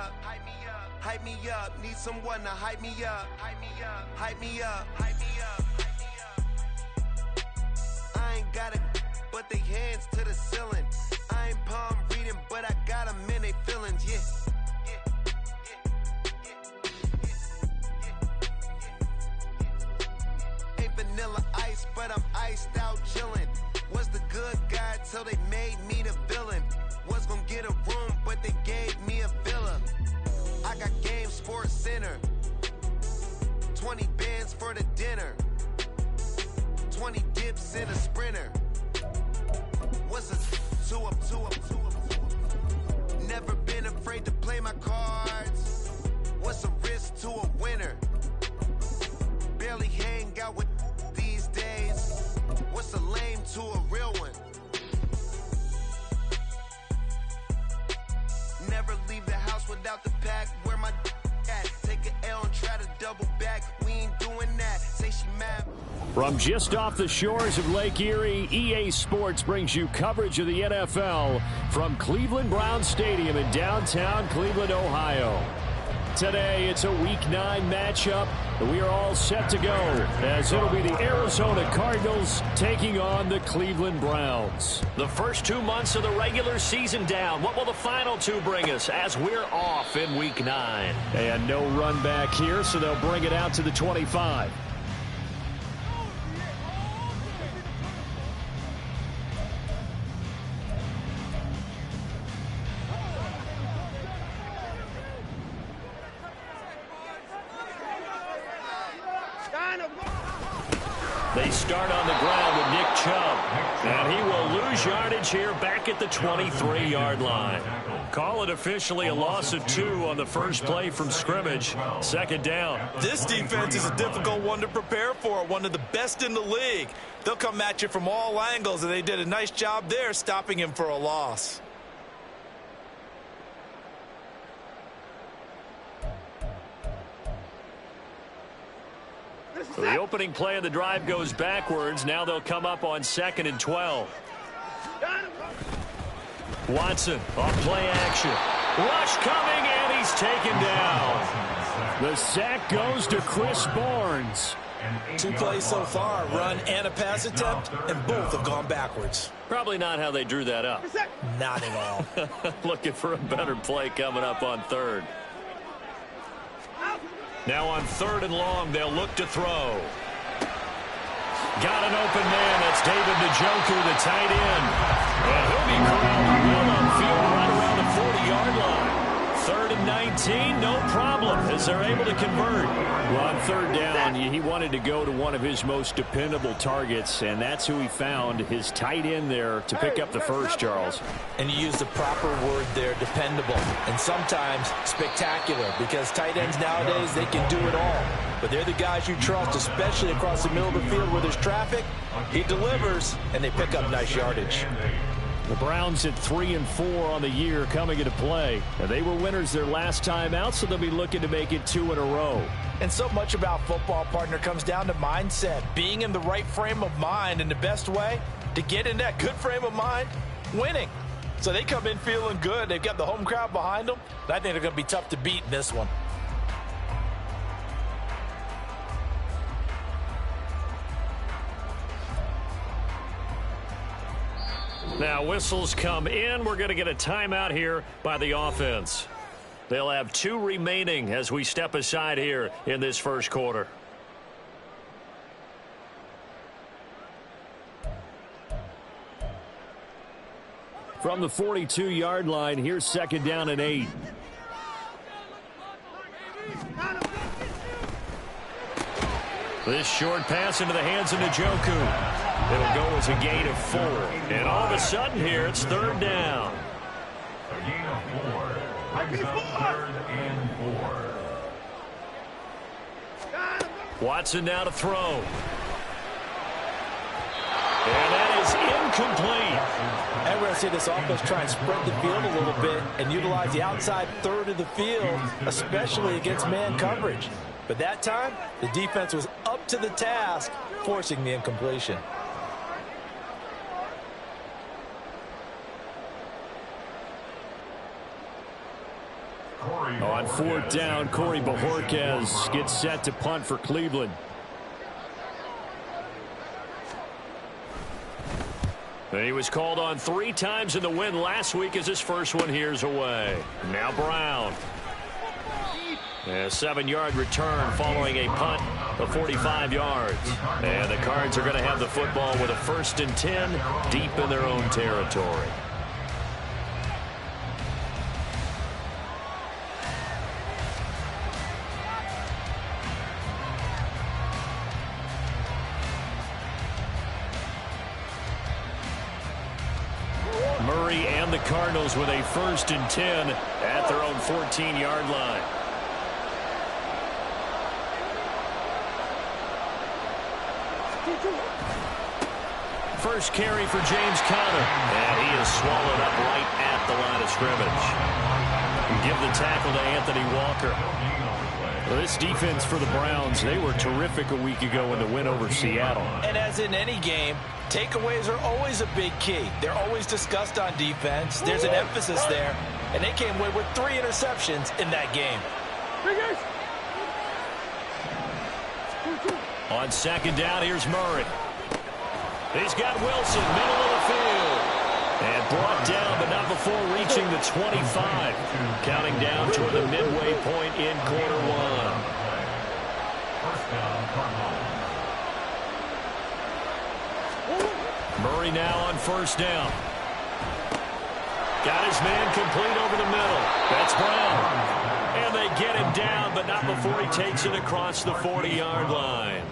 up, hype me up, hype me up. Need someone to hype me up, hype me up, hype me up, hype me up, hype me up. I ain't got it, but they hands to the ceiling. I ain't palm reading, but I got them in they feelings, yeah. Vanilla ice, but I'm iced out chillin'. Was the good guy till they made me the villain. Was gonna get a room, but they gave me a villa. I got game Sports Center. 20 bands for the dinner. 20 dips in a sprinter. What's a two up? Never been afraid to play my cards. What's a risk to a winner? Barely hang out with these days. What's a lame to a real one? Never leave the house without the pack. Where my at? Take an L and try to double back. We ain't doing that. Say she mad. From just off the shores of Lake Erie, EA Sports brings you coverage of the NFL from Cleveland Browns Stadium in downtown Cleveland, Ohio. Today, it's a Week 9 matchup. We are all set to go as it'll be the Arizona Cardinals taking on the Cleveland Browns. The first 2 months of the regular season down. What will the final 2 bring us as we're off in Week 9? And no run back here, so they'll bring it out to the 25. They start on the ground with Nick Chubb, and he will lose yardage here back at the 23-yard line. Call it officially a loss of 2 on the first play from scrimmage. Second down. This defense is a difficult one to prepare for, one of the best in the league. They'll come at you from all angles, and they did a nice job there stopping him for a loss. The opening play of the drive goes backwards. Now they'll come up on 2nd and 12. Watson off play action. Rush coming, and he's taken down. The sack goes to Chris Barnes. 2 plays so far, run and a pass attempt, and both have gone backwards. Probably not how they drew that up. Not at all. Looking for a better play coming up on 3rd. Now on 3rd and long, they'll look to throw. Got an open man. That's David Njoku, the tight end. And he'll be corralled well on field right around the 40-yard line. 3rd and 19, no problem, as they're able to convert. Well, on 3rd down, he wanted to go to one of his most dependable targets, and that's who he found, his tight end there, to pick up the first, Charles. And you use the proper word there, dependable, and sometimes spectacular, because tight ends nowadays, they can do it all. But they're the guys you trust, especially across the middle of the field where there's traffic. He delivers, and they pick up nice yardage. The Browns at 3-4 on the year coming into play. And they were winners their last time out, so they'll be looking to make it 2 in a row. And so much about football, partner, comes down to mindset. Being in the right frame of mind, and the best way to get in that good frame of mind, winning. So they come in feeling good. They've got the home crowd behind them. And I think they're going to be tough to beat in this one. Now whistles come in. We're going to get a timeout here by the offense. They'll have 2 remaining as we step aside here in this first quarter. From the 42-yard line, here's 2nd down and 8. This short pass into the hands of Njoku. It'll go as a gain of 4. And all of a sudden here, it's 3rd down. A gain of 4. Brings up 3rd and 4. Watson now to throw. And that is incomplete. And we're going to see this offense try and spread the field a little bit and utilize the outside 3rd of the field, especially against man coverage. But that time, the defense was up to the task, forcing the incompletion. On fourth down, Corey Bojorquez gets set to punt for Cleveland. He was called on 3 times in the win last week as his first one here's away. Now Brown. A 7-yard return following a punt of 45 yards. And the Cards are going to have the football with a 1st and 10 deep in their own territory. Murray and the Cardinals with a 1st and 10 at their own 14-yard line. First carry for James Conner, and he is swallowed up right at the line of scrimmage. Give the tackle to Anthony Walker. Well, this defense for the Browns, they were terrific a week ago in the win over Seattle. And as in any game, takeaways are always a big key. They're always discussed on defense. There's an emphasis there, and they came away with 3 interceptions in that game. On 2nd down, here's Murray. He's got Wilson, middle of the field. And brought down, but not before reaching the 25. Counting down toward the midway point in quarter 1. Murray now on 1st down. Got his man complete over the middle. That's Brown. And they get him down, but not before he takes it across the 40-yard line.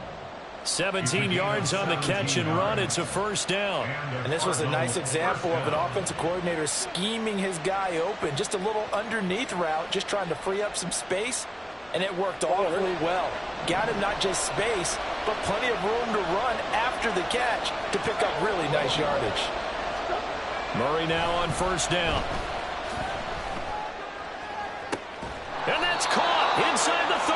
17 yards on the catch and run. It's a 1st down. And this was a nice example of an offensive coordinator scheming his guy open. Just a little underneath route, just trying to free up some space. And it worked awfully well. Got him not just space, but plenty of room to run after the catch to pick up really nice yardage. Murray now on 1st down. And that's caught inside the 30.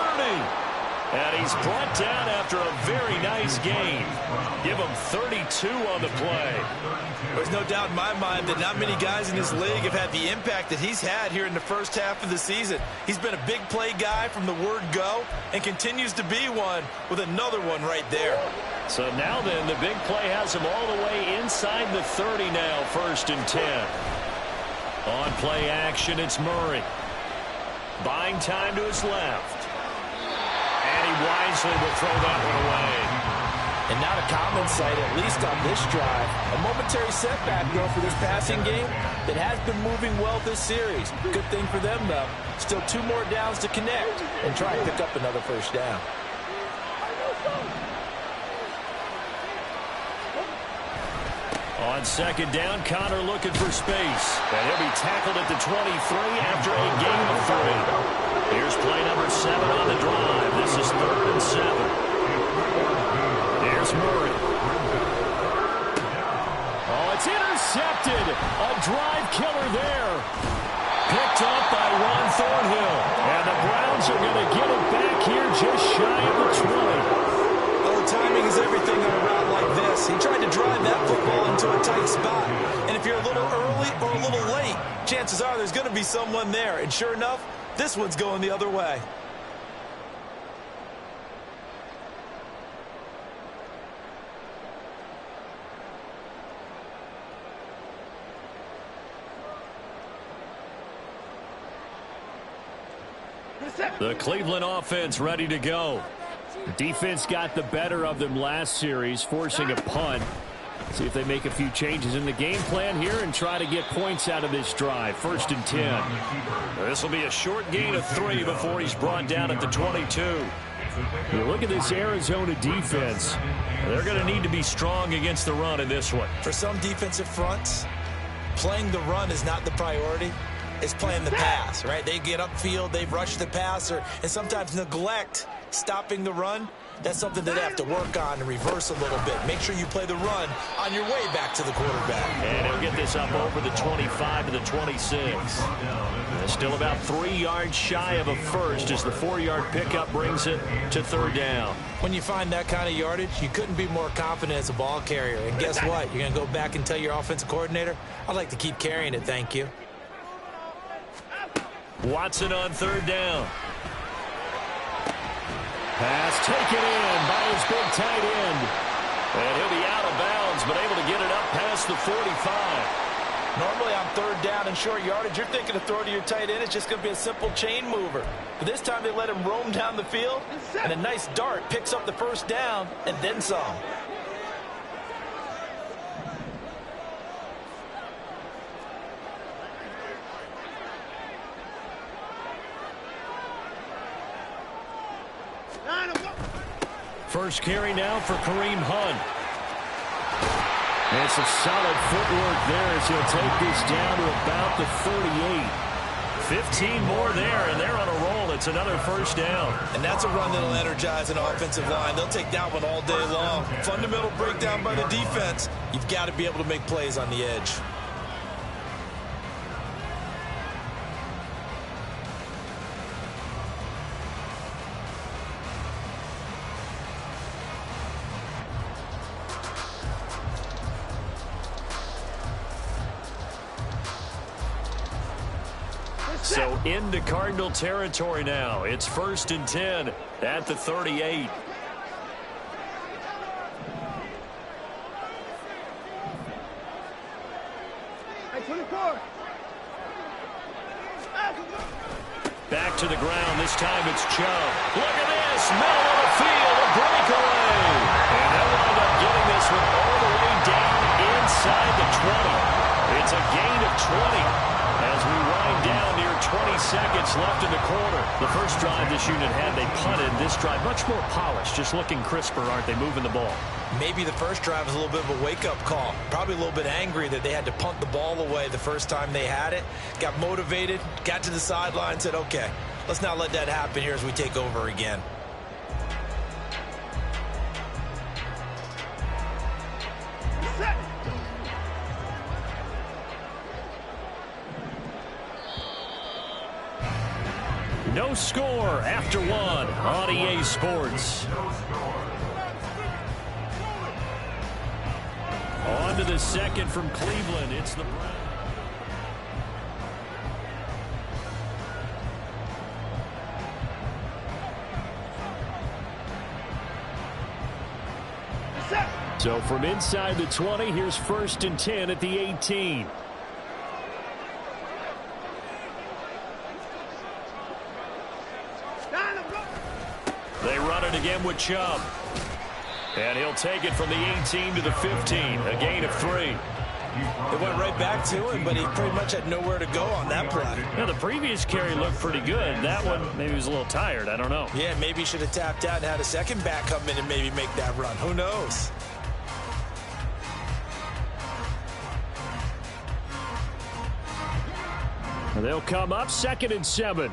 And he's brought down after a very nice gain. Give him 32 on the play. There's no doubt in my mind that not many guys in this league have had the impact that he's had here in the first half of the season. He's been a big play guy from the word go and continues to be one with another one right there. So now then, the big play has him all the way inside the 30 now, 1st and 10. On play action, it's Murray. Buying time to his left. And he wisely will throw that one away. And not a common sight, at least on this drive. A momentary setback, though, for this passing game that has been moving well this series. Good thing for them, though. Still 2 more downs to connect and try and pick up another 1st down. On 2nd down, Conner looking for space. And he'll be tackled at the 23 after a gain of 3. Here's play number 7 on the drive. This is 3rd and 7. Here's Murray. Oh, it's intercepted. A drive killer there. Picked up by Ron Thornhill. And the Browns are going to get it back here just shy of the 20. Well, the timing is everything on a route like this. He tried to drive that football into a tight spot. And if you're a little early or a little late, chances are there's going to be someone there. And sure enough, this one's going the other way. The Cleveland offense ready to go. Defense got the better of them last series, forcing a punt. See if they make a few changes in the game plan here and try to get points out of this drive. 1st and 10. This will be a short gain of 3 before he's brought down at the 22. You look at this Arizona defense. They're going to need to be strong against the run in this one. For some defensive fronts, playing the run is not the priority. It's playing the pass, right? They get upfield, they rush the passer, and sometimes neglect stopping the run. That's something that they have to work on and reverse a little bit. Make sure you play the run on your way back to the quarterback. And he'll get this up over the 25 to the 26. Still about 3 yards shy of a first as the 4-yard pickup brings it to 3rd down. When you find that kind of yardage, you couldn't be more confident as a ball carrier. And guess what? You're going to go back and tell your offensive coordinator, I'd like to keep carrying it, thank you. Watson on third down. Pass taken in by his big tight end. And he'll be out of bounds, but able to get it up past the 45. Normally on third down and short yardage, you're thinking to throw to your tight end. It's just going to be a simple chain mover. But this time they let him roam down the field, and a nice dart picks up the first down and then some. First carry now for Kareem Hunt. And some solid footwork there as he'll take this down to about the 38. 15 more there, and they're on a roll. It's another first down. And that's a run that'll energize an offensive line. They'll take that one all day long. Fundamental breakdown by the defense. You've got to be able to make plays on the edge. So into Cardinal territory now. It's 1st and 10 at the 38. Back to the ground. This time it's Chubb. Look at this. Middle of the field. A breakaway. And they'll wind up getting this one all the way down inside the 20. It's a gain of 20. As we wind down near 20 seconds left in the quarter. The first drive this unit had, they punted. This drive much more polished, just looking crisper, aren't they, moving the ball? Maybe the first drive was a little bit of a wake-up call. Probably a little bit angry that they had to punt the ball away the first time they had it. Got motivated, got to the sideline, said, okay, let's not let that happen here as we take over again. No score after one on EA Sports. On to the second from Cleveland. It's the Browns. So from inside the 20, here's 1st and 10 at the 18. They run it again with Chubb. And he'll take it from the 18 to the 15. A gain of 3. It went right back to him, but he pretty much had nowhere to go on that play. Yeah, the previous carry looked pretty good. That one, maybe he was a little tired. I don't know. Yeah, maybe he should have tapped out and had a second back come in and maybe make that run. Who knows? They'll come up 2nd and 7.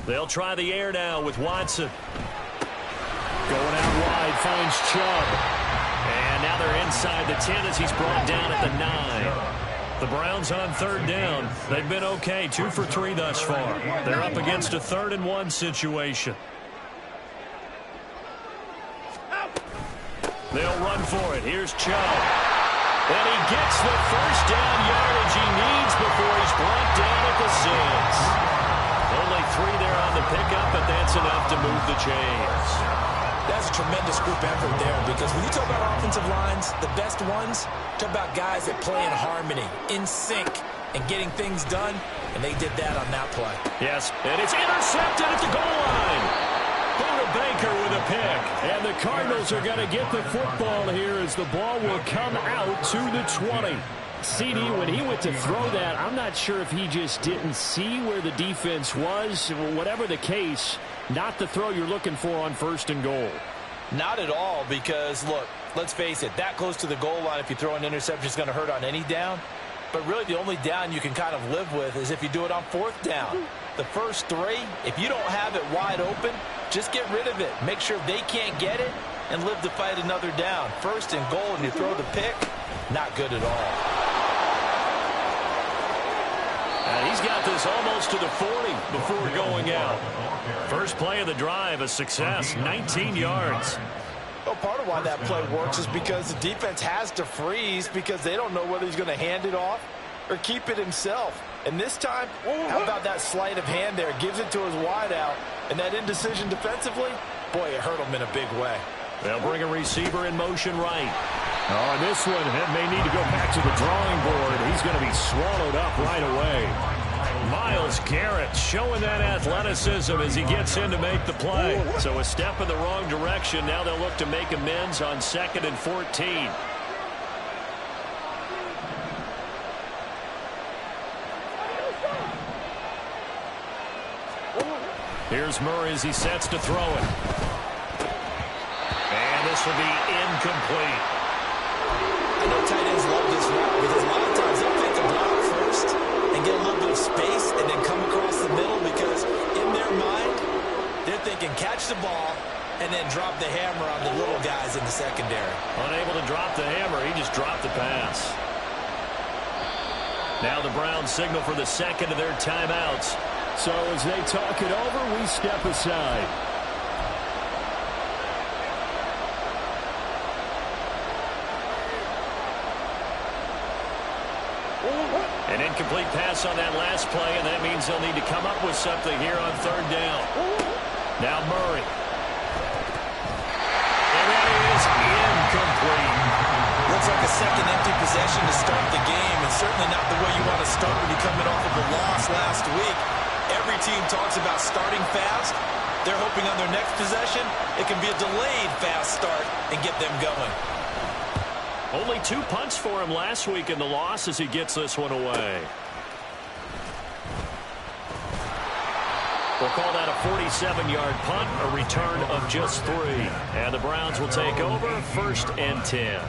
They'll try the air now with Watson. Going out wide, finds Chubb. And now they're inside the 10 as he's brought down at the 9. The Browns on 3rd down. They've been okay, 2 for 3 thus far. They're up against a 3rd and 1 situation. They'll run for it. Here's Chubb. And he gets the first down yardage he needs before he's brought down at the 6. Only 3 there on the pickup, but that's enough to move the chains. That's a tremendous group effort there, because when you talk about offensive lines, the best ones, talk about guys that play in harmony, in sync, and getting things done, and they did that on that play. Yes, and it's intercepted at the goal line. Buda Baker with a pick, and the Cardinals are going to get the football here as the ball will come out to the 20. CD, when he went to throw that, I'm not sure if he just didn't see where the defense was. Whatever the case, not the throw you're looking for on 1st and goal. Not at all, because, look, let's face it, that close to the goal line, if you throw an interception, it's going to hurt on any down. But really the only down you can kind of live with is if you do it on 4th down. The first 3, if you don't have it wide open, just get rid of it. Make sure they can't get it and live to fight another down. 1st and goal, and you throw the pick, not good at all. He's got this almost to the 40 before going out. First play of the drive, a success, 19 yards. Well, part of why that play works is because the defense has to freeze because they don't know whether he's going to hand it off or keep it himself. And this time, how about that sleight of hand there? Gives it to his wideout. And that indecision defensively, boy, it hurt him in a big way. They'll bring a receiver in motion right. Oh, and this one may need to go back to the drawing board. He's going to be swallowed up right away. Myles Garrett showing that athleticism as he gets in to make the play. So a step in the wrong direction. Now they'll look to make amends on 2nd and 14. Here's Murray as he sets to throw it. And this will be incomplete. I know tight ends love this route because a lot of times they'll take the block first and get a little bit of space and then come across the middle because in their mind, they're thinking catch the ball and then drop the hammer on the little guys in the secondary. Unable to drop the hammer, he just dropped the pass. Now the Browns signal for the second of their timeouts. So as they talk it over, we step aside. An incomplete pass on that last play, and that means they'll need to come up with something here on 3rd down. Now Murray. And that is incomplete. Looks like a second empty possession to start the game, and certainly not the way you want to start when you're coming off of a loss last week. Every team talks about starting fast. They're hoping on their next possession, it can be a delayed fast start and get them going. Only 2 punts for him last week in the loss as he gets this one away. We'll call that a 47-yard punt, a return of just 3. And the Browns will take over 1st and 10.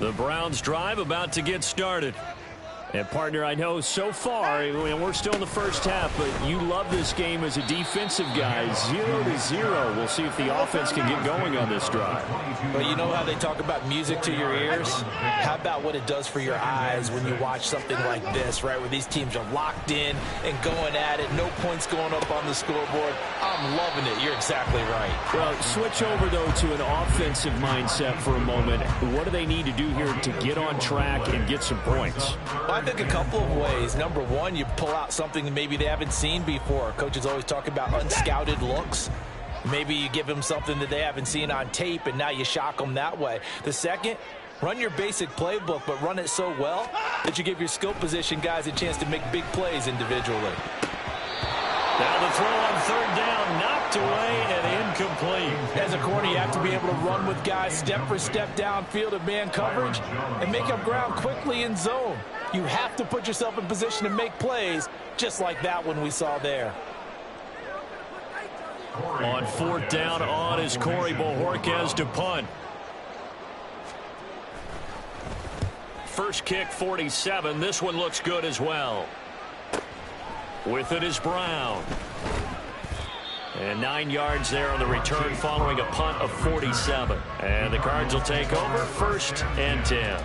The Browns drive about to get started. And, partner, I know so far, we're still in the first half, but you love this game as a defensive guy. 0-0. We'll see if the offense can get going on this drive. Well, you know how they talk about music to your ears? How about what it does for your eyes when you watch something like this, right, where these teams are locked in and going at it, no points going up on the scoreboard? I'm loving it. You're exactly right. Well, switch over, though, to an offensive mindset for a moment. What do they need to do here to get on track and get some points? I think a couple of ways. Number one, you pull out something that maybe they haven't seen before. Coaches always talk about unscouted looks. Maybe you give them something that they haven't seen on tape, and now you shock them that way. The second, run your basic playbook, but run it so well that you give your skill position guys a chance to make big plays individually. Now the throw on 3rd down, knocked away and incomplete. As a corner, you have to be able to run with guys step for step downfield of man coverage and make up ground quickly in zone. You have to put yourself in position to make plays just like that one we saw there. On 4th down on is Corey Bojorquez to punt. First kick, 47. This one looks good as well. With it is Brown. And 9 yards there on the return following a punt of 47. And the Cards will take over 1st and 10. At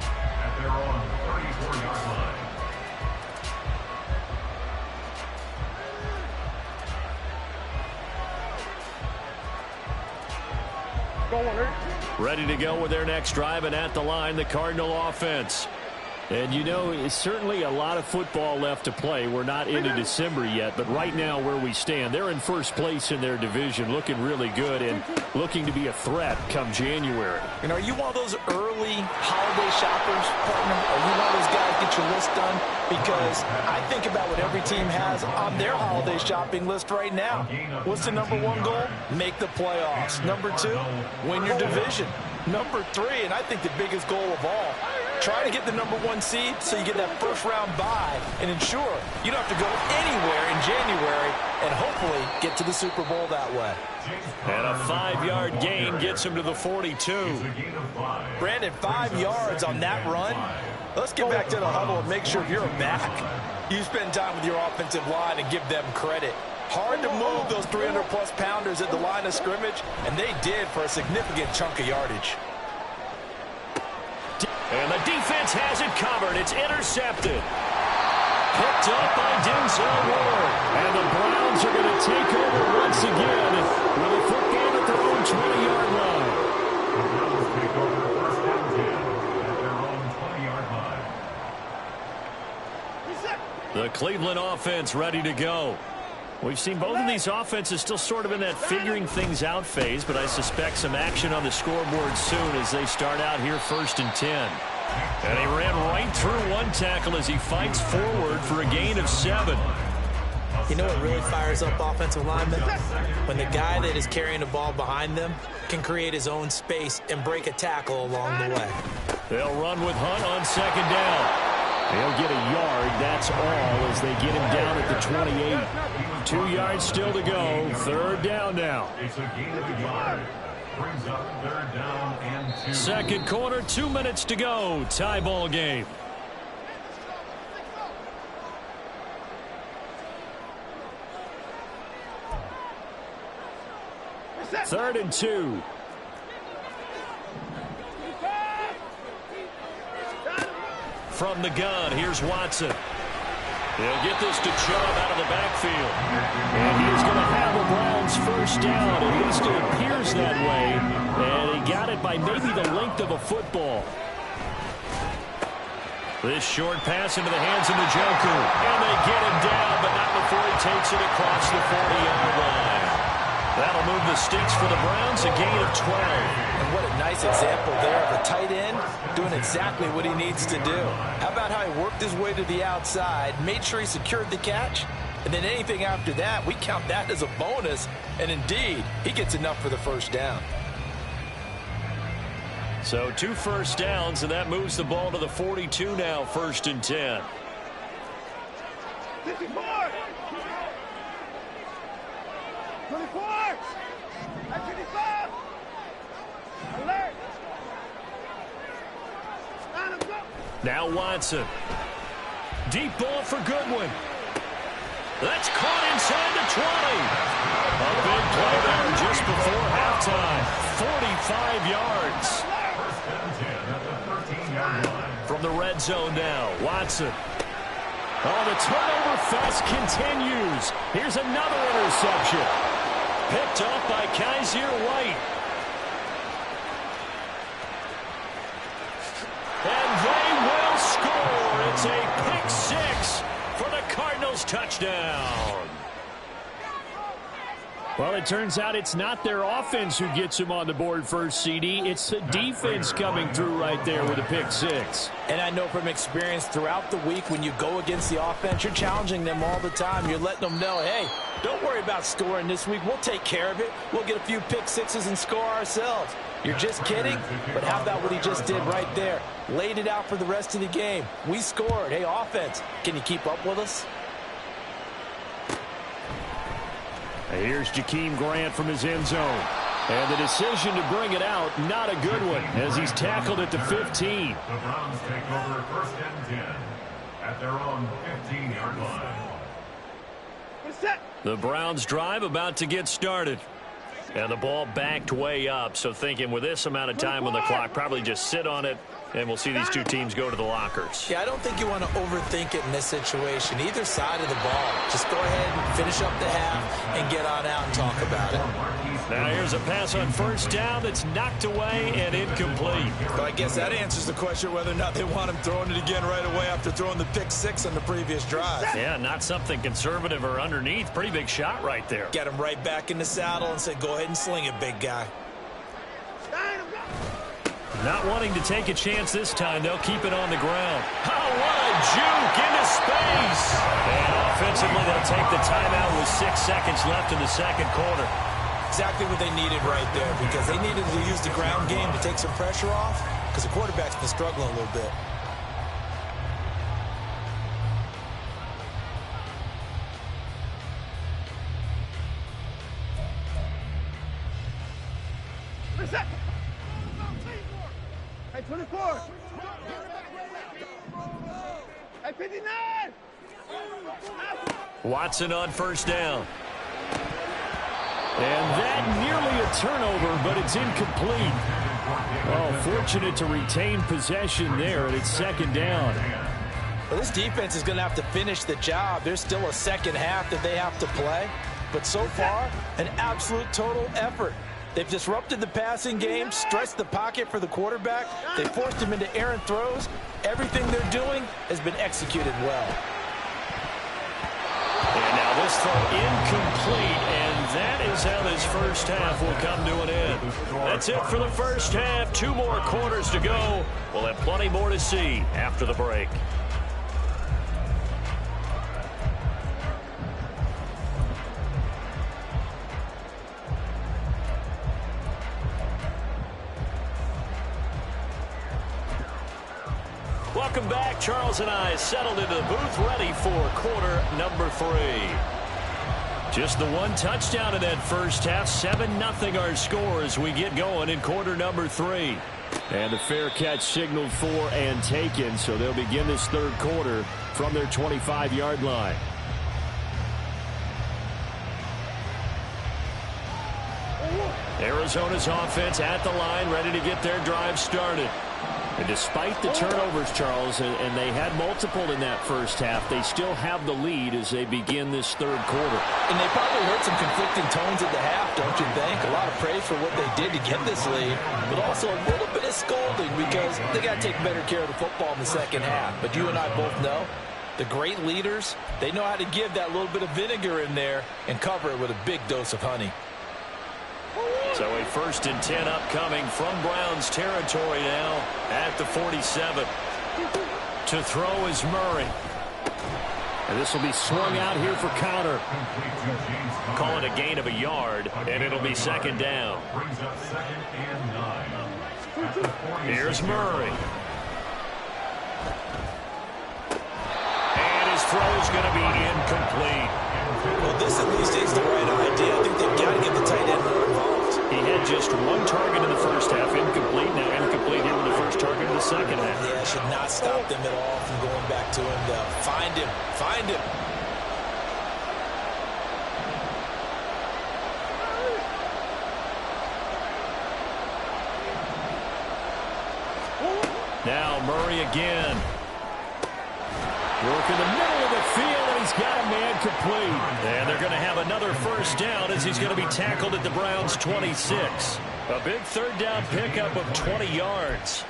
their own 34-yard line. Ready to go with their next drive, and at the line, the Cardinal offense. And, you know, it's certainly a lot of football left to play. We're not into December yet, but right now where we stand, they're in first place in their division, looking really good and looking to be a threat come January. And are you one of those early holiday shoppers, partner? Are you one of those guys get your list done? Because I think about what every team has on their holiday shopping list right now. What's the number one goal? Make the playoffs. Number 2, win your division. Number 3, and I think the biggest goal of all, try to get the number 1 seed so you get that first-round bye and ensure you don't have to go anywhere in January and hopefully get to the Super Bowl that way. And a 5-yard gain gets him to the 42. Brandon, 5 yards on that run. Let's get back to the huddle and make sure if you're a back, you spend time with your offensive line and give them credit. Hard to move those 300-plus pounders at the line of scrimmage, and they did for a significant chunk of yardage. And the defense has it covered. It's intercepted. Picked up by Denzel Ward. And the Browns are going to take over once again with a football at their own 20-yard line. The Browns take over first and 10 at their own 20-yard line. The Cleveland offense ready to go. We've seen both of these offenses still sort of in that figuring things out phase, but I suspect some action on the scoreboard soon as they start out here first and 10. And he ran right through one tackle as he fights forward for a gain of 7. You know what really fires up offensive linemen? When the guy that is carrying the ball behind them can create his own space and break a tackle along the way. They'll run with Hunt on second down. They'll get a yard, that's all, as they get him down at the 28. 2 yards still to go. Third down now. It's a gain of a yard. Brings up third down and 2. Second quarter, 2 minutes to go. Tie ball game. Third and 2. From the gun, here's Watson. He'll get this to Chubb out of the backfield. And he's going to have the Browns first down. At least it appears that way. And he got it by maybe the length of a football. This short pass into the hands of Njoku. And they get him down, but not before he takes it across the 40-yard line. That'll move the sticks for the Browns, a gain of 12. And what a nice example there of a tight end doing exactly what he needs to do. How about how he worked his way to the outside, made sure he secured the catch, and then anything after that, we count that as a bonus. And indeed, he gets enough for the first down. So 2 first downs, and that moves the ball to the 42 now, first and 10. 54! 24! 25! Alert! Now Watson. Deep ball for Goodwin. That's caught inside the 20. A big play there just before halftime. 45 yards. First and 10 at the 13-yard line. From the red zone now, Watson. Oh, the turnover fest continues. Here's another interception. Picked off by Kaiser White. And they will score. It's a pick 6 for the Cardinals touchdown. Well, it turns out it's not their offense who gets them on the board first, CD. It's the defense coming through right there with a pick 6. And I know from experience throughout the week when you go against the offense, you're challenging them all the time. You're letting them know, hey, don't worry about scoring this week. We'll take care of it. We'll get a few pick 6s and score ourselves. You're just kidding? But how about what he just did right there? Laid it out for the rest of the game. We scored. Hey, offense, can you keep up with us? Here's Jakeem Grant from his end zone. And the decision to bring it out, not a good one, as he's tackled at the 15. The Browns take over first and 10 at their own 15-yard line. The Browns drive about to get started. And the ball backed way up, so thinking with this amount of time on the clock, probably just sit on it, and we'll see these two teams go to the lockers. Yeah, I don't think you want to overthink it in this situation. Either side of the ball. Just go ahead and finish up the half and get on out and talk about it. Now here's a pass on first down that's knocked away and incomplete. So I guess that answers the question whether or not they want him throwing it again right away after throwing the pick 6 on the previous drive. Yeah, not something conservative or underneath. Pretty big shot right there. Get him right back in the saddle and say, go ahead and sling it, big guy. Not wanting to take a chance this time, they'll keep it on the ground. Oh, what a juke into space! And offensively, they'll take the timeout with 6 seconds left in the second quarter. Exactly what they needed right there, because they needed to use the ground game to take some pressure off, because the quarterback's been struggling a little bit. Hey, 24. Hey, 59. Watson on first down. And that nearly a turnover, but it's incomplete. Oh, fortunate to retain possession there, and it's second down. Well, this defense is going to have to finish the job. There's still a second half that they have to play. But so far, an absolute total effort. They've disrupted the passing game, stretched the pocket for the quarterback. They forced him into errant throws. Everything they're doing has been executed well. And now this throw incomplete, and that is how this first half will come to an end. That's it for the first half. 2 more quarters to go. We'll have plenty more to see after the break. Welcome back. Charles and I settled into the booth, ready for quarter number 3. Just the 1 touchdown in that first half. 7-0 our score as we get going in quarter number 3. And the fair catch signaled for and taken, so they'll begin this third quarter from their 25-yard line. Arizona's offense at the line, ready to get their drive started. And despite the turnovers, Charles, and they had multiple in that first half, they still have the lead as they begin this third quarter. And they probably heard some conflicting tones at the half, don't you think? A lot of praise for what they did to get this lead, but also a little bit of scolding because they got to take better care of the football in the second half. But you and I both know the great leaders, they know how to give that little bit of vinegar in there and cover it with a big dose of honey. So a 1st and 10 upcoming from Browns territory now at the 47. To throw is Murray. And this will be swung out here for counter. Call it a gain of a yard, and it'll be 2nd down. Here's Murray. And his throw is going to be incomplete. Well, this at least is the right idea. I think they've got to get the tight end more involved. He had just 1 target in the first half, incomplete. Now incomplete here with the first target in the second half. Yeah, should not stop them at all from going back to him. Find him. Find him. Now Murray again. Work in the middle of the field, and he's got a man complete. And they're going to have another first down as he's going to be tackled at the Browns' 26. A big 3rd down pickup of 20 yards.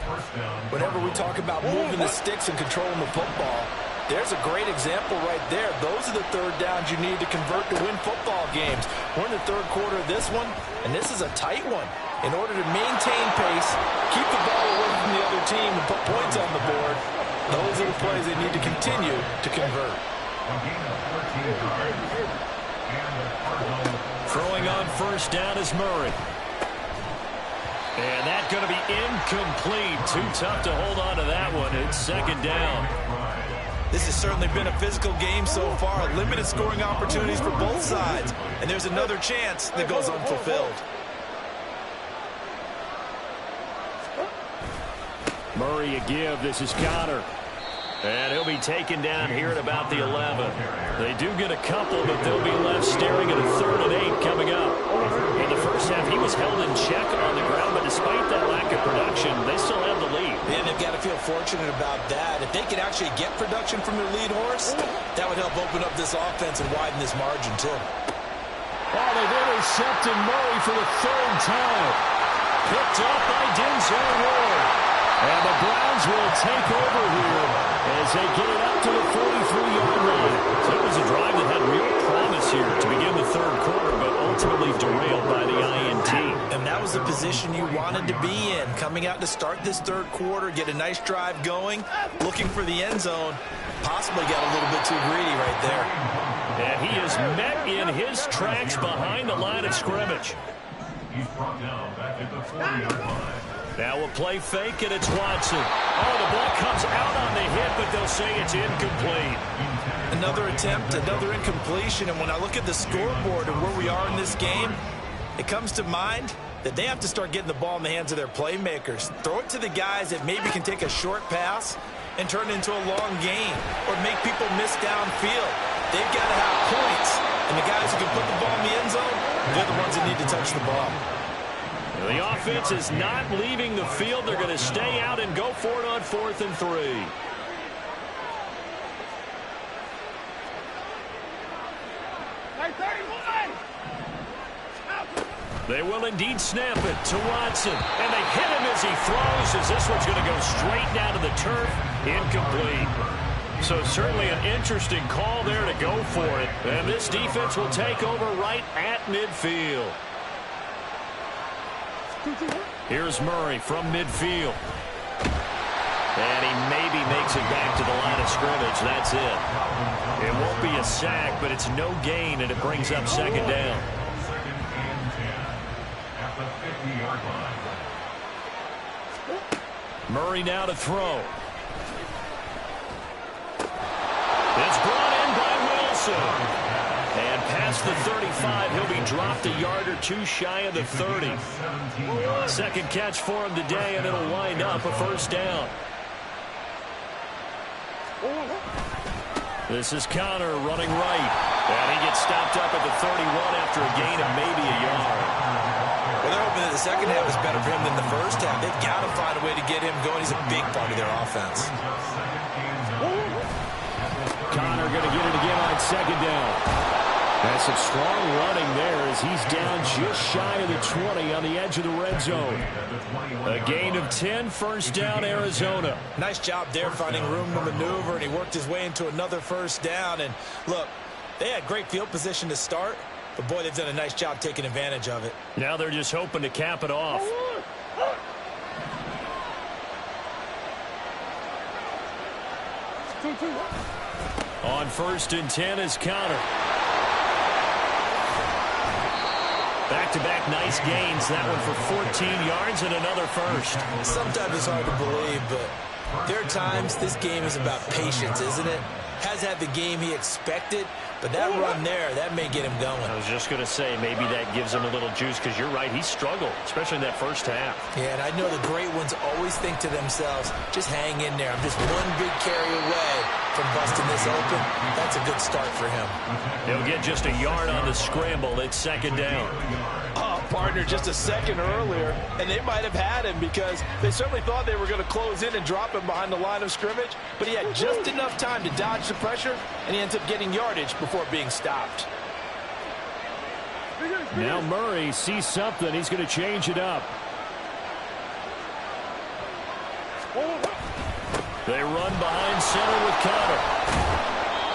Whenever we talk about moving the sticks and controlling the football, there's a great example right there. Those are the 3rd downs you need to convert to win football games. We're in the 3rd quarter of this one, and this is a tight one. In order to maintain pace, keep the ball away from the other team, and put points on the board, those are the plays they need to continue to convert. Throwing on 1st down is Murray. And that's going to be incomplete. Too tough to hold on to that one. It's 2nd down. This has certainly been a physical game so far. Limited scoring opportunities for both sides. And there's another chance that goes unfulfilled. Murray a give. This is Connor. And he'll be taken down here at about the 11. They do get a couple, but they'll be left staring at a 3rd and 8 coming up. In the first half, he was held in check on the ground, but despite that lack of production, they still have the lead. And they've got to feel fortunate about that. If they could actually get production from their lead horse, that would help open up this offense and widen this margin, too. Oh, they've intercepted Murray for the 3rd time. Picked up by Denzel Ward. And the Browns will take over here as they get it up to the 43-yard line. So it was a drive that had real promise here to begin the 3rd quarter, but ultimately derailed by the INT. And that was the position you wanted to be in. Coming out to start this 3rd quarter, get a nice drive going, looking for the end zone. Possibly got a little bit too greedy right there. And he is met in his tracks behind the line of scrimmage. He's brought down back at the 40-yard line. Now we'll play fake, and it's Watson. Oh, the ball comes out on the hit, but they'll say it's incomplete. Another attempt, another incompletion, and when I look at the scoreboard and where we are in this game, it comes to mind that they have to start getting the ball in the hands of their playmakers. Throw it to the guys that maybe can take a short pass and turn it into a long gain or make people miss downfield. They've got to have points, and the guys who can put the ball in the end zone, they're the ones that need to touch the ball. The offense is not leaving the field. They're going to stay out and go for it on 4th and 3. They will indeed snap it to Watson. And they hit him as he throws, as this one's going to go straight down to the turf. Incomplete. So certainly an interesting call there to go for it. And this defense will take over right at midfield. Here's Murray from midfield. And he maybe makes it back to the line of scrimmage. That's it. It won't be a sack, but it's no gain, and it brings up second down. Second and 10 at the 50-yard line. Murray now to throw. It's brought in by Wilson. And past the 35, he'll be dropped a yard or two shy of the 30. Second catch for him today, and it'll wind up a first down. This is Connor running right. And he gets stopped up at the 31 after a gain of maybe a yard. Well, they're hoping that the second half is better for him than the first half. They've got to find a way to get him going. He's a big part of their offense. Connor going to get it again on second down. That's some strong running there as he's down just shy of the 20 on the edge of the red zone. A gain of 10, first down, Arizona. Nice job there finding room to maneuver, and he worked his way into another first down. And look, they had great field position to start, but boy, they've done a nice job taking advantage of it. Now they're just hoping to cap it off. On first and 10 is Connor. Back-to-back nice gains. That one for 14 yards and another first. Sometimes it's hard to believe, but there are times this game is about patience, isn't it? Has had the game he expected, but that run there, that may get him going. I was just going to say, maybe that gives him a little juice, because you're right, he struggled, especially in that first half. Yeah, and I know the great ones always think to themselves, just hang in there. I'm just one big carry away from busting this open. That's a good start for him. He'll get just a yard on the scramble. It's second down. Partner just a second earlier, and they might have had him because they certainly thought they were going to close in and drop him behind the line of scrimmage, but he had just enough time to dodge the pressure, and he ends up getting yardage before being stopped. Now Murray sees something. He's going to change it up. They run behind center with Connor.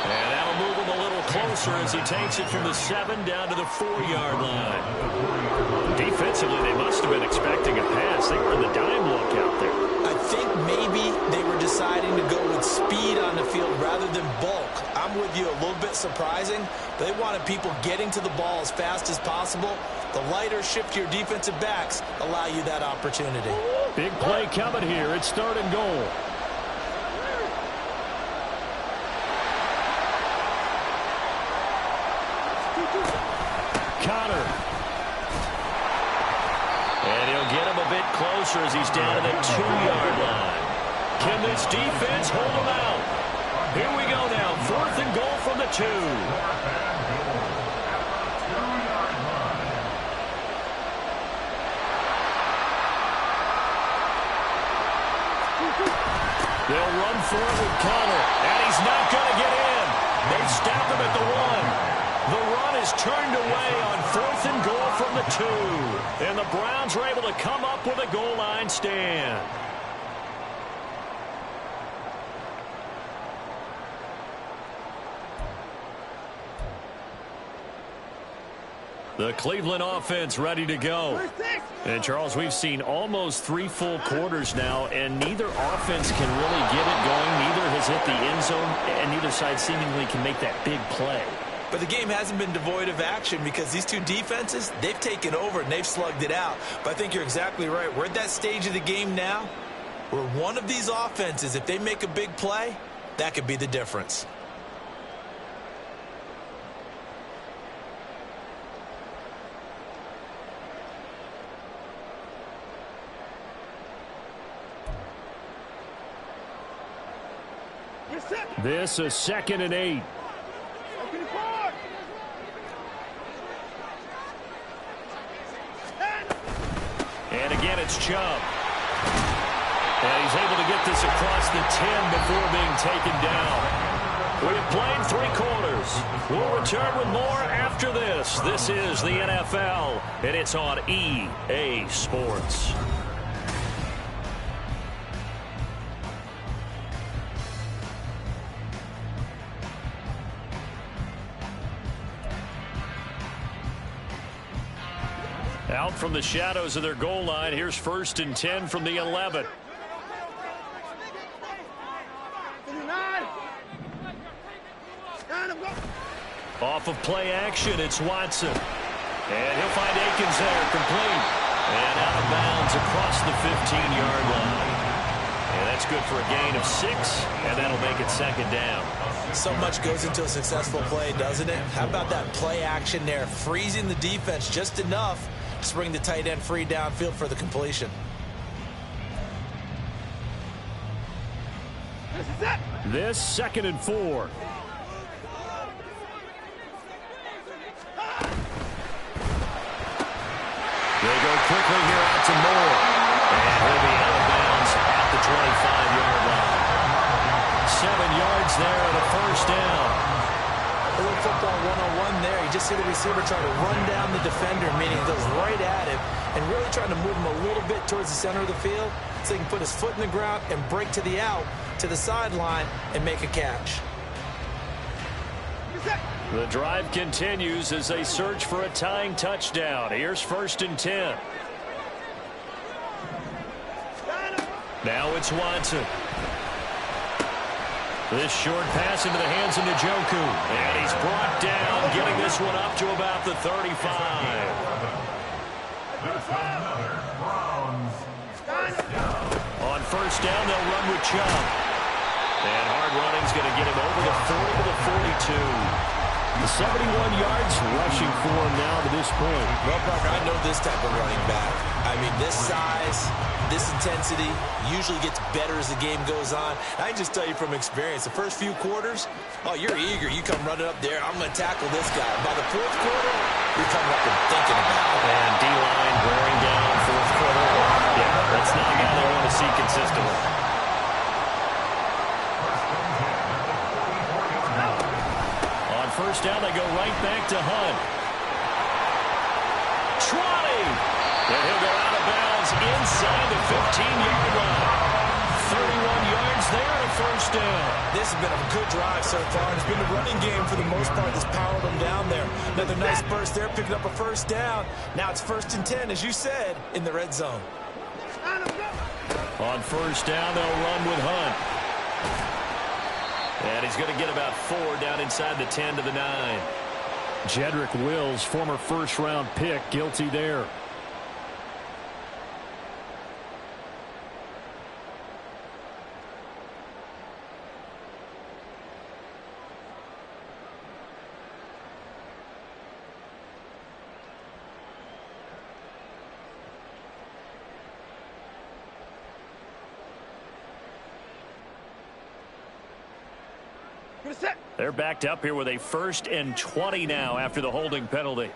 And that'll move him a little closer as he takes it from the 7 down to the 4-yard line. Defensively, they must have been expecting a pass. They were in the dime look out there. I think maybe they were deciding to go with speed on the field rather than bulk. I'm with you, a little bit surprising. They wanted people getting to the ball as fast as possible. The lighter, shiftier defensive backs allow you that opportunity. Big play coming here. It's third and goal. Connor. And he'll get him a bit closer as he's down to the 2-yard line. Can this defense hold him out? Here we go now. Fourth and goal from the 2. They'll run for it with Connor. And he's not going to get in. They stop him at the 1. The run is turned away on fourth and goal from the 2. And the Browns are able to come up with a goal line stand. The Cleveland offense ready to go. And, Charles, we've seen almost 3 full quarters now, and neither offense can really get it going. Neither has hit the end zone, and neither side seemingly can make that big play. But the game hasn't been devoid of action because these two defenses, they've taken over and they've slugged it out. But I think you're exactly right. We're at that stage of the game now where one of these offenses, if they make a big play, that could be the difference. This is 2nd and 8. And again, it's Chubb. And he's able to get this across the 10 before being taken down. We've played 3 quarters. We'll return with more after this. This is the NFL, and it's on EA Sports. Out from the shadows of their goal line. Here's 1st and 10 from the 11. Off of play action, it's Watson. And he'll find Akins there, complete. And out of bounds across the 15-yard line. And that's good for a gain of 6, and that'll make it 2nd down. So much goes into a successful play, doesn't it? How about that play action there, freezing the defense just enough to bring the tight end free downfield for the completion. This 2nd and 4. They go quickly here out to Moore. And he'll be out of bounds at the 25-yard line. 7 yards there and a 1st down. A little football 101 there. You just see the receiver try to run down the defender, meaning he goes right at him and really trying to move him a little bit towards the center of the field so he can put his foot in the ground and break to the out, to the sideline, and make a catch. The drive continues as they search for a tying touchdown. Here's 1st and 10. Now it's Watson. This short pass into the hands of Njoku. And he's brought down, getting this one up to about the 35. On 1st down, they'll run with Chubb. And hard running's going to get him over the 40 to the 42. 71 yards rushing for him now to this point. Well, Parker, I know this type of running back. I mean, this size, this intensity usually gets better as the game goes on. I can just tell you from experience, the first few quarters, oh, you're eager. You come running up there, I'm going to tackle this guy. By the 4th quarter, you're coming up and thinking about it. And D-line wearing down 4th quarter. Yeah, that's not a guy they want to see consistently. On 1st down, they go right back to Hunt. Trotting! And he'll go out of bounds inside the 15-yard line. 31 yards there and a 1st down. This has been a good drive so far, and it's been the running game for the most part that's powered them down there. Another nice burst there, picking up a 1st down. Now it's 1st and 10, as you said, in the red zone. On 1st down, they'll run with Hunt. And he's going to get about 4 down inside the 10 to the 9. Jedrick Wills, former 1st-round pick, guilty there. They're backed up here with a 1st and 20 now after the holding penalty.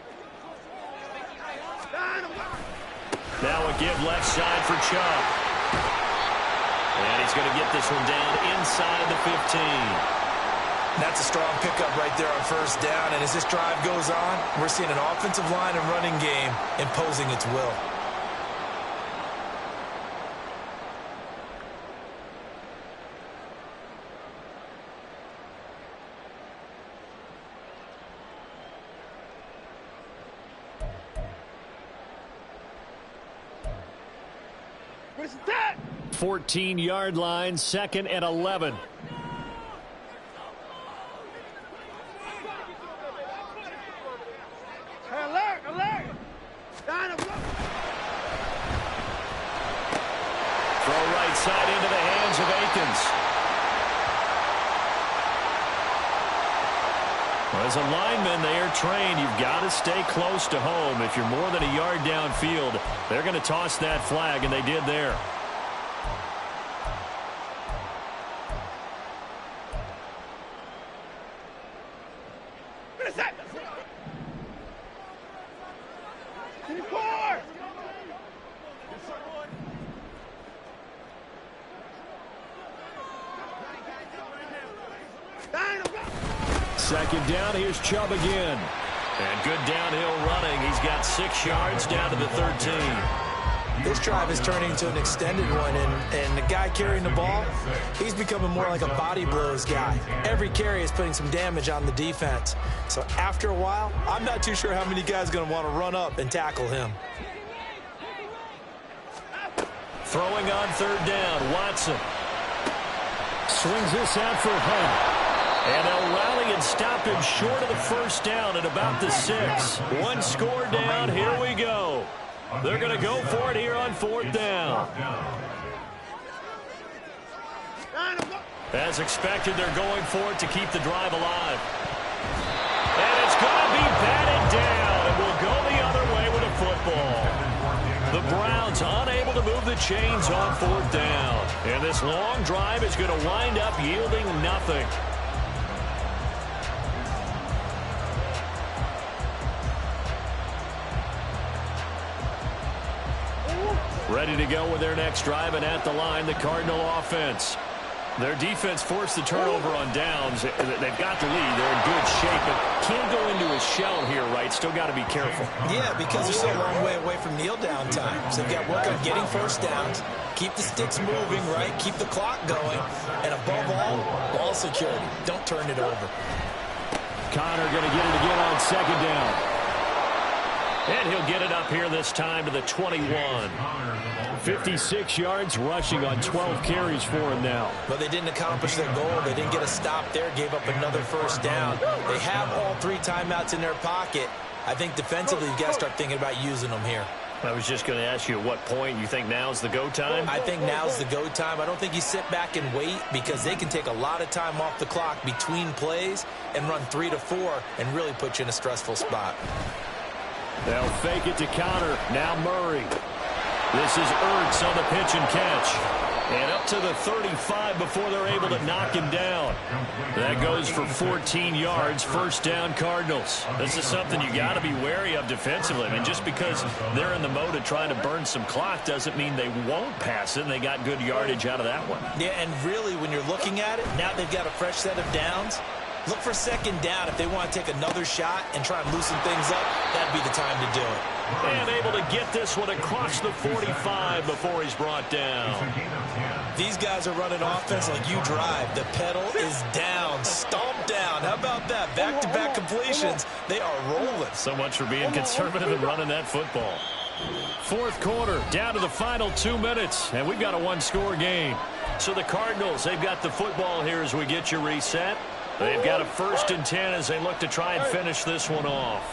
Now a give left side for Chubb. And he's going to get this one down inside the 15. That's a strong pickup right there on 1st down. And as this drive goes on, we're seeing an offensive line and running game imposing its will. Where's that? 14-yard line, 2nd and 11. Hey, alert, alert! Throw right side into the hands of Akins. Well, as a lineman, they are trained. You've got to stay close to home. If you're more than a yard downfield, they're going to toss that flag, and they did there. Dynamo! Second down, here's Chubb again. And good downhill running. He's got 6 yards down to the 13. This drive is turning into an extended one, and the guy carrying the ball, he's becoming more like a body blows guy. Every carry is putting some damage on the defense. So after a while, I'm not too sure how many guys are going to want to run up and tackle him. Throwing on third down, Watson. Swings this out for Hunt. And they'll rally and stop him short of the first down at about the 6. One score down, here we go. They're going to go for it here on fourth down. As expected, they're going for it to keep the drive alive. And it's going to be batted down, and we'll go the other way with a football. The Browns unable to move the chains on fourth down. And this long drive is going to wind up yielding nothing. Ready to go with their next drive, and at the line, the Cardinal offense. Their defense forced the turnover on downs. They've got the lead. They're in good shape, but can't go into a shell here, right? Still got to be careful. Yeah, because they're still a long way away from kneel down time. So they've got to work on getting first downs, keep the sticks moving, right? Keep the clock going, and above all, ball security. Don't turn it over. Connor going to get it again on second down. And he'll get it up here this time to the 21. 56 yards rushing on 12 carries for him now. But they didn't accomplish their goal. They didn't get a stop there, gave up another first down. They have all 3 timeouts in their pocket. I think defensively you've got to start thinking about using them here. I was just going to ask you at what point you think now's the go time? I think now's the go time. I don't think you sit back and wait, because they can take a lot of time off the clock between plays and run 3 to 4 and really put you in a stressful spot. They'll fake it to Connor. Now Murray. This is Ertz on the pitch and catch. And up to the 35 before they're able to knock him down. That goes for 14 yards. First down, Cardinals. This is something you got to be wary of defensively. I mean, just because they're in the mode of trying to burn some clock doesn't mean they won't pass it, and they got good yardage out of that one. Yeah, and really, when you're looking at it, now they've got a fresh set of downs. Look for second down. If they want to take another shot and try and loosen things up, that'd be the time to do it. And able to get this one across the 45 before he's brought down. These guys are running offense like you drive. The pedal is down, stomped down. How about that? Back-to-back completions. They are rolling. So much for being conservative and running that football. Fourth quarter, down to the final 2 minutes, and we've got a one-score game. So the Cardinals, they've got the football here as we get you reset. They've got a 1st and 10 as they look to try and finish this one off.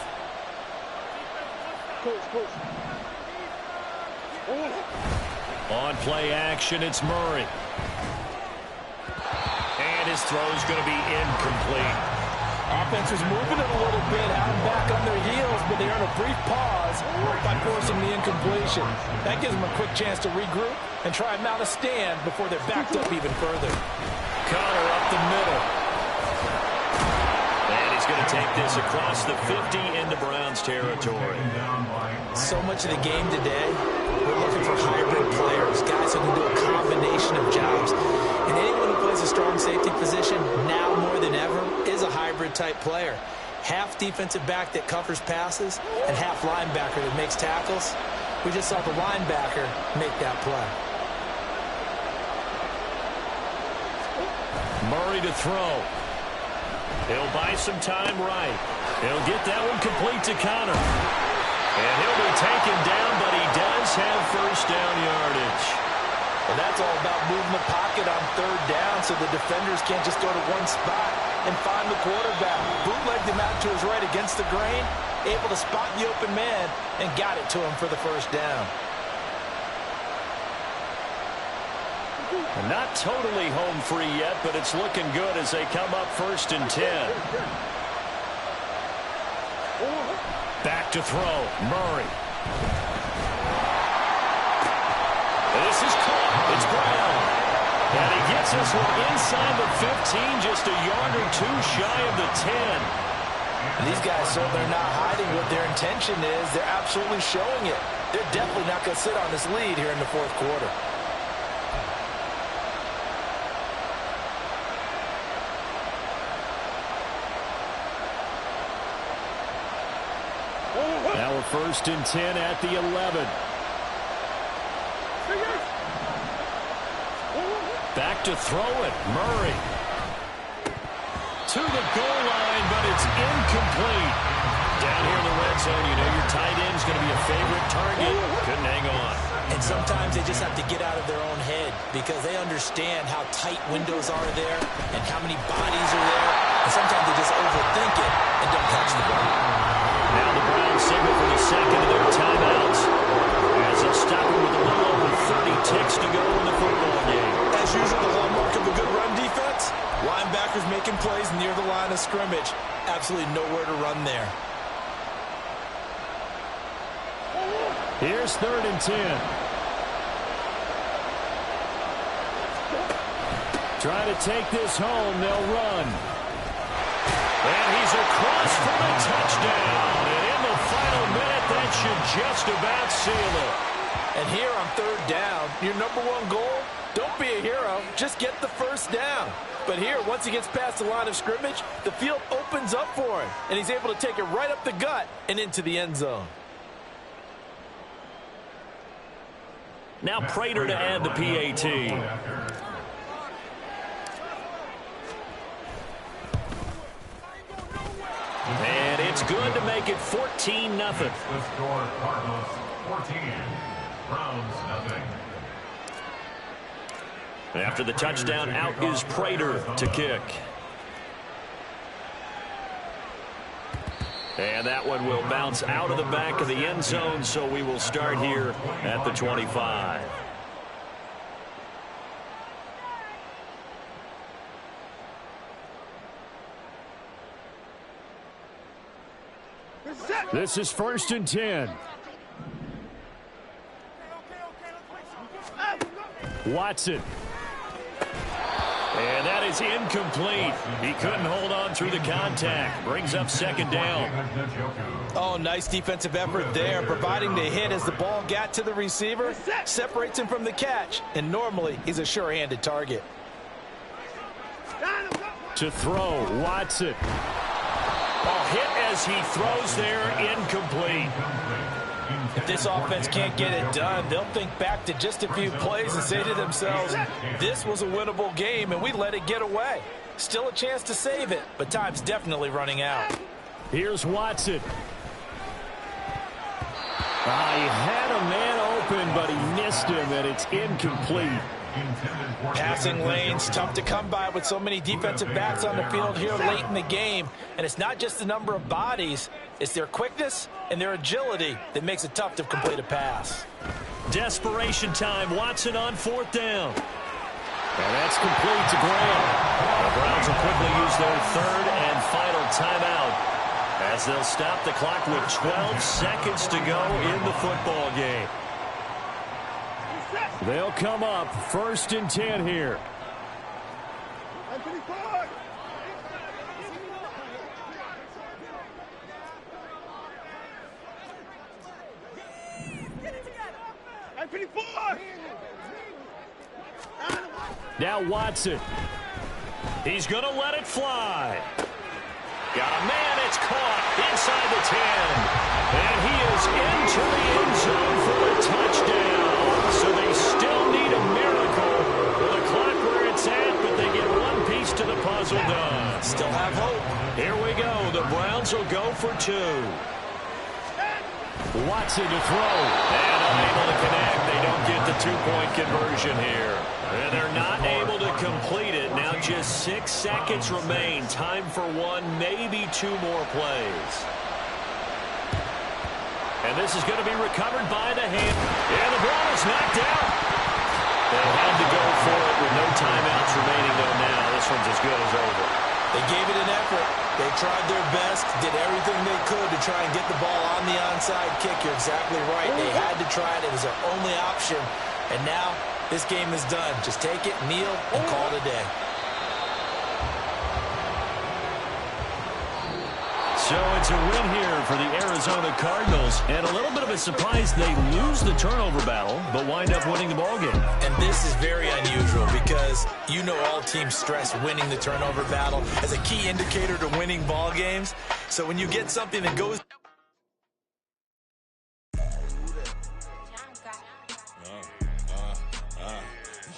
On play action, it's Murray. And his throw's going to be incomplete. Offense was moving it a little bit out and back on their heels, but they earn a brief pause by forcing the incompletion. That gives them a quick chance to regroup and try and mount a stand before they're backed up even further. Connor up the middle. And he's going to take this across the 50 into Browns territory. So much of the game today, we're looking for hybrid players, guys who can do a combination of jobs. And anyone who plays a strong safety position, now more than ever, is a hybrid-type player. Half defensive back that covers passes and half linebacker that makes tackles. We just saw the linebacker make that play. Murray to throw. He'll buy some time right. He'll get that one complete to Connor. And he'll be taken down, but he does have first down yardage. And that's all about moving the pocket on third down so the defenders can't just go to one spot and find the quarterback. Bootlegged him out to his right against the grain, able to spot the open man, and got it to him for the first down. Not totally home free yet, but it's looking good as they come up 1st and 10. Back to throw, Murray. This is caught. It's Brown. And he gets this one inside the 15, just a yard or 2 shy of the 10. And these guys certainly are not hiding what their intention is. They're absolutely showing it. They're definitely not going to sit on this lead here in the fourth quarter. first and 10 at the 11. Back to throw it. Murray. To the goal line, but it's incomplete. Down here in the red zone, you know your tight end's going to be a favorite target. Couldn't hang on. And sometimes they just have to get out of their own head because they understand how tight windows are there and how many bodies are there. And sometimes they just overthink it and don't catch the ball. Now the Browns signal for the second of their timeouts as they'll stop it with a little over 30 ticks to go in the football game. As usual, the hallmark of a good run defense, linebackers making plays near the line of scrimmage. Absolutely nowhere to run there. Here's 3rd and 10. Try to take this home. They'll run. And he's across for the touchdown. And in the final minute, that should just about seal it. And here on 3rd down, your number one goal, don't be a hero, just get the first down. But here, once he gets past the line of scrimmage, the field opens up for him, and he's able to take it right up the gut and into the end zone. Now Prater to add the PAT. And it's good to make it 14-0. The score, Cardinals 14, Browns nothing. After the touchdown, out is Prater to kick. And that one will bounce out of the back of the end zone, so we will start here at the 25. This is 1st and 10. Watson. And that is incomplete. He couldn't hold on through the contact. Brings up 2nd down. Oh, nice defensive effort there, providing the hit as the ball got to the receiver, separates him from the catch, and normally he's a sure-handed target. To throw, Watson. Oh, hit as he throws there, incomplete. If this offense can't get it done, they'll think back to just a few plays and say to themselves, this was a winnable game and we let it get away. Still a chance to save it, but time's definitely running out. Here's Watson. He had a man open, but he missed him, and it's incomplete. Passing lanes, tough to come by with so many defensive backs on the field here late in the game. And it's not just the number of bodies, it's their quickness and their agility that makes it tough to complete a pass. Desperation time. Watson on 4th down. And that's complete to Graham. The Browns will quickly use their 3rd and final timeout as they'll stop the clock with 12 seconds to go in the football game. They'll come up 1st and 10 here. Now Watson. He's going to let it fly. Got a man. It's caught inside the 10. And he is into the end zone for a touchdown. So they still need a miracle with the clock where it's at, but they get one piece to the puzzle done. Still have hope. Here we go. The Browns will go for 2. Watson to throw. And unable to connect. They don't get the 2-point conversion here. And they're not able to complete it. Now just 6 seconds remain. Time for 1, maybe 2 more plays. And this is going to be recovered by the hand. And the ball is knocked out. They had to go for it with no timeouts remaining, though, now. This one's as good as over. They gave it an effort. They tried their best, did everything they could to try and get the ball on the onside kick. You're exactly right. They had to try it. It was their only option. And now this game is done. Just take it, kneel, and call it a day. So it's a win here for the Arizona Cardinals. And a little bit of a surprise, they lose the turnover battle, but wind up winning the ballgame. And this is very unusual because you know all teams stress winning the turnover battle as a key indicator to winning ball games. So when you get something that goes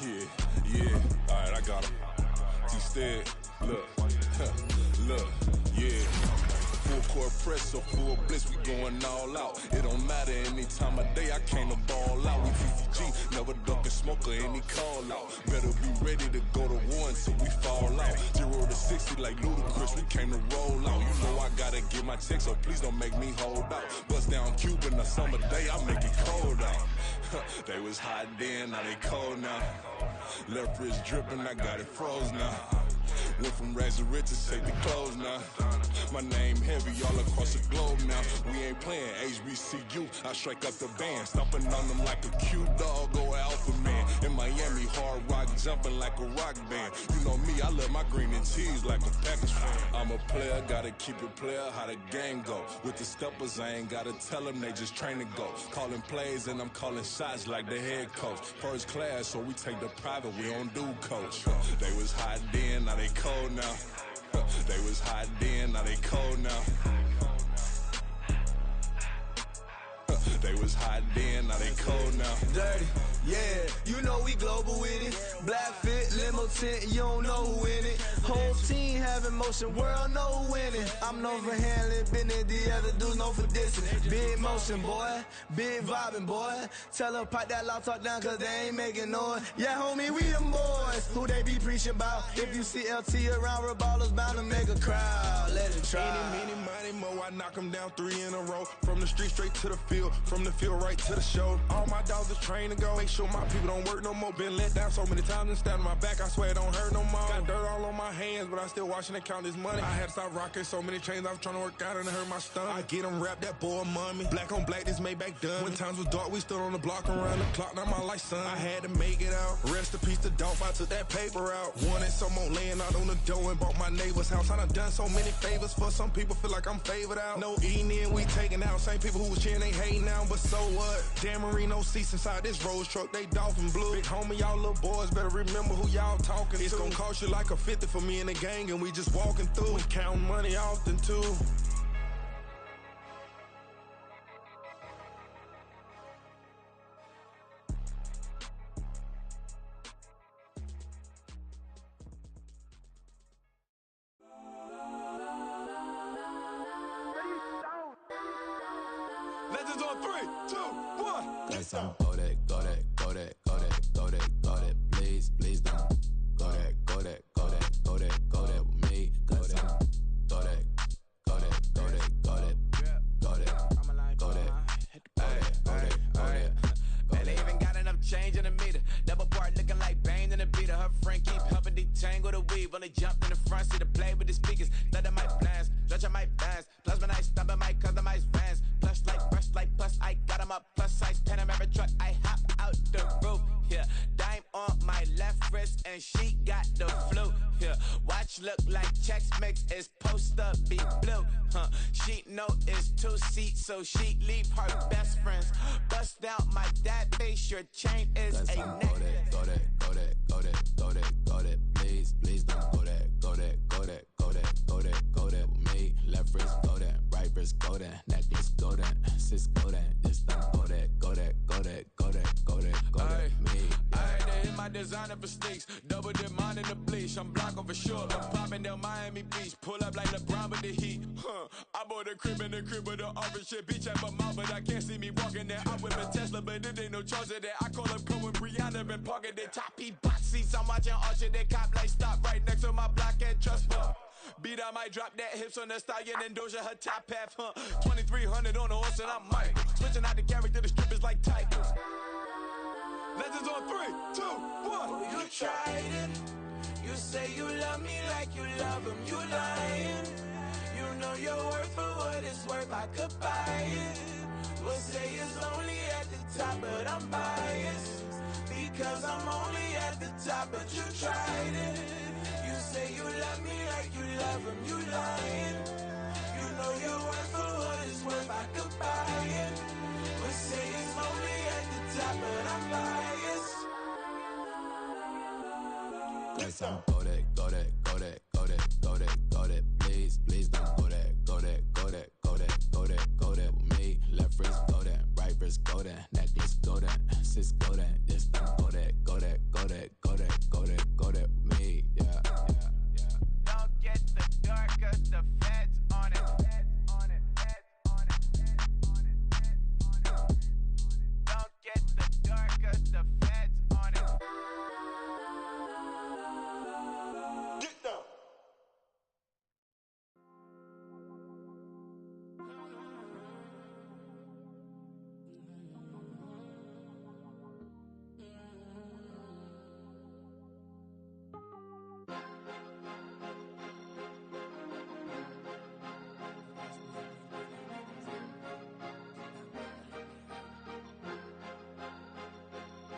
Yeah. All right, I got him. Instead, look, yeah. Full court press or full blitz, we going all out. It don't matter any time of day, I came to ball out. We PCG, never duck a smoke or any call out. Better be ready to go to war until we fall out. 0 to 60 like Ludacris, we came to roll out. You know I gotta get my check, so please don't make me hold out. Bust down Cuban a summer day, I make it cold out. They was hot then, now they cold now. Left wrist dripping, I got it froze now. Went from rags to riches, take the clothes now. My name heavy all across the globe now. We ain't playing HBCU, I strike up the band. Stomping on them like a cute dog or alpha man. In Miami, hard rock jumping like a rock band. You know me, I love my green and cheese like a Packers fan. I'm a player, gotta keep it player, how the game go. With the steppers, I ain't gotta tell them, they just train to go. Calling plays and I'm calling shots like the head coach. First class, so we take the private, we don't do coach. They was hot then, now they cold now. They was hot then, now they cold now. They was hot then, now they cold now. Dirty, yeah, you know we global with it. Black fit, limo tint, you don't know who in it. Whole team having motion, world know who winning. I'm known for handling business, the other dudes known for dissing. Big motion, boy, big vibing, boy. Tell them pipe that loud talk down, cause they ain't making noise. Yeah, homie, we them boys, who they be preaching about. If you see LT around, Reballers bound to make a crowd. Let it try. Eeny, meeny, miny, mo, I knock them down 3 in a row. From the street straight to the field, from the field right to the show. All my dogs are trained to go. Make sure my people don't work no more. Been let down so many times and stand on my back, I swear it don't hurt no more. Got dirt all on my hands, but I still watching and count this money. I had to stop rocking so many chains, I was trying to work out and it hurt my stomach. I get them wrapped, that boy mommy. Black on black, this Maybach done. When times was dark, we stood on the block around the clock, now my life son. I had to make it out. Rest in peace to Dolph, I took that paper out. Wanted some more laying out on the door and bought my neighbor's house. I done done so many favors for some people, feel like I'm favored out. No eating in, we taking out. Same people who was cheering, they hating now, but so what? Dan Marino seats inside this Rolls truck, they dolphin blue. Big homie, y'all little boys better remember who y'all talking to. It's gonna cost you like a 50 for me and the gang, and we just walking through. We counting money often too. Legends on 3, 2, 1. Guess I'm go that, go that, go that, go that, go that, go that. Please, please don't go that, go that, go that, go that, go that with me. Go that, go that, go that, go that, go that, go that, go that, go that. Man, they even got enough change in the meter. Double part looking like Bane in the beater. Her friend keep helping detangle the weave. Only jumped in the front seat to play with the speakers. Let my plans, judge my plans. Plus when I stop at my customized vans. Plus like brush like plus I got them up. Plus size Panamera truck. I hop out the roof. Yeah, dime on my left wrist and she got the flu. Yeah, watch look like Chex Mix is post up be blue. She know it's 2 seats, so she leave her best friends. Bust out my dad face. Your chain is a necklace. Go that, go that, go that, go that, go that. Please, please don't go that, go that, go that, go that, go that, go that with me. Left wrist go that, right wrist go that, necklace go that, sis go that, this don't go that, go that, go that, go that, go that, go that with me. I had to hit my designer for sneaks, double dip mine in the bleach. I'm blocking for sure. I'm popping down Miami Beach, pull up like LeBron with the heat. I bought a crib in the crib with the office shit. Beach at my mouth, but I can't see me walking there. I'm with a Tesla, but it ain't no charge of that. I call up Cohen, Brianna, been parking the top P box seats. I'm watching Archer, they cop like stop right next to my block and trust fund. Beat, I might drop that hips on the stallion and Doja her top half, 2300 on the horse and I'm Mike. Switching out the character, the strippers like Tigers. Legends on 3, 2, 1. You tried it. You say you love me like you love him. You lying. You know your worth for what it's worth. I could buy it. We'll say it's only at the top, but I'm biased because I'm only at the top. But you tried it. You say you love me like you love him. You lying. You know your worth for what it's worth. I could buy it. We'll say it's only at the top, but I'm biased. Guess I'm go that, go that, go that, go that, go that, go that. Please, please don't go that, go that, go that, go that, go that, go that with me. Left wrist go that, right wrist wrist go that, necklace go that, sis go that, this thing go that, go that, go that, go that, go that, go that with me, yeah, yeah, yeah. Don't get the dark, cause the feds on it. Don't get the dark, cause the feds on it. Get down.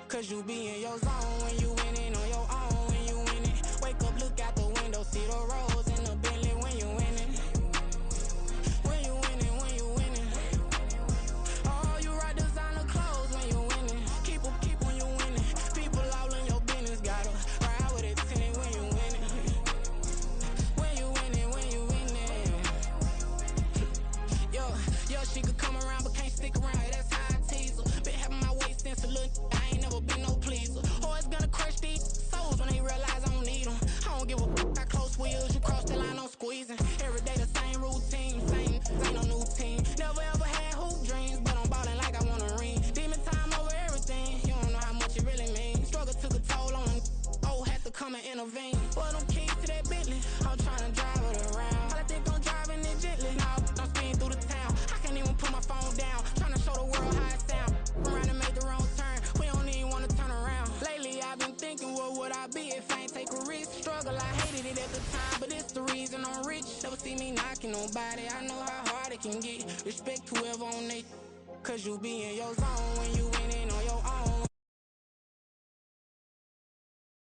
Cause you be in your zone when you winning on your own when you winning. Wake up, look out the window, see the rose in the Bentley when you winning. When you winning, when you winning. Oh, you rock designer clothes when you winning. Keep when you winning. People all in your business, gotta ride with it tinted when you winning. When you winning, when you winning. Yo, she could come around but can't stick around. That's how I tease her. Been having my waist since a little. I ain't never been no pleaser. Always gonna crush these souls when they realize I don't need them. I don't give a f***. I close wheels, you cross the line, I'm squeezing. Every day the same routine, ain't no new team. Never ever had hoop dreams, but I'm ballin' like I wanna ring. Demon time over everything, you don't know how much it really means. Struggle took a toll on them. Oh, had to come and intervene. Boy, them keys to that Bentley, I'm tryna drive it around. All I think I'm driving it gently. Now I'm speeding through the town. I can't even put my phone down. Tryna show the world how it sound. Around and make the wrong turn. We don't even wanna turn around. Lately I've been thinking, what would I be if I ain't take a risk? Struggle, I hated it at the time, but it's the reason I'm rich. Never see me knocking nobody. I know how hard it can get. Respect whoever on they. Cause you be in your zone when you